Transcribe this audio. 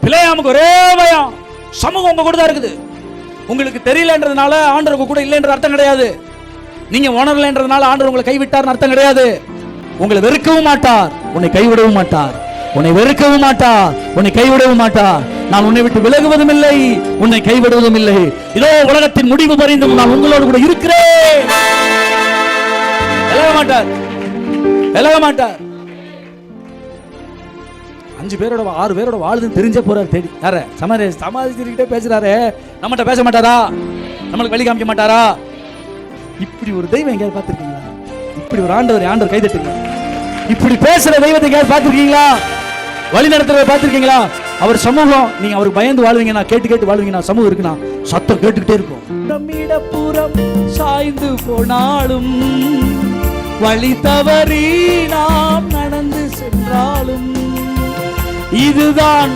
பிலேயாமுக்கு ஒரே பயம், சமூகம் உங்க கூட தான் இருக்குது. உங்களுக்கு தெரியலன்றதுனால ஆண்டவர் உங்க கூட இல்லைன்ற அர்த்தம் கிடையாது. நீங்க உணரலன்றதுனால ஆண்டவர் உங்களை கைவிட்டார்னு அர்த்தம் கிடையாது. உங்களை வெறுக்கவும் மாட்டார், உன்னை கைவிடவும் மாட்டார். உன்னை வெறுக்கவும் மாட்டார், உன்னை கைவிடவும் மாட்டார். நான் உன்னை விட்டு விலகுவதும் இல்லை, உன்னை கைவிடுவதும் இல்லை. இதோ உலகத்தின் முடிவு பரிந்தும் நான் உங்களோடு கூட இருக்கிறேன். விலக மாட்டார், விலக மாட்டார். 5 பேரோட 6 பேரோட வாழுதுன்னு தெரிஞ்ச போறாரு தேடி. யார சமாளிச்சுக்கிட்டே பேசுறாரு, நம்மகிட்ட பேச மாட்டாரா? நம்மளுக்கு வழி காமிக்க மாட்டாரா? இப்படி ஒரு தெய்வம் எங்கேயாவது பார்த்திருக்கீங்களா? இப்படி ஒரு ஆண்டவர் கை தட்டுங்க. இப்படி பேசுற தெய்வத்தை எங்கேயாவது பார்த்திருக்கீங்களா? வழி நடத்துறத பார்த்திருக்கீங்களா? அவர் சமூகம், நீங்க அவருக்கு பயந்து வாழ்வீங்கன்னா, கேட்டு வாழ்வீங்கன்னா, சமூகம் இருக்குன்னா சத்தம் கேட்டுக்கிட்டே இருக்கும். நம்மிடப்புறம் சாய்ந்து போனாலும், வழி தவறி நாம் நடந்து சென்றாலும், இதுதான்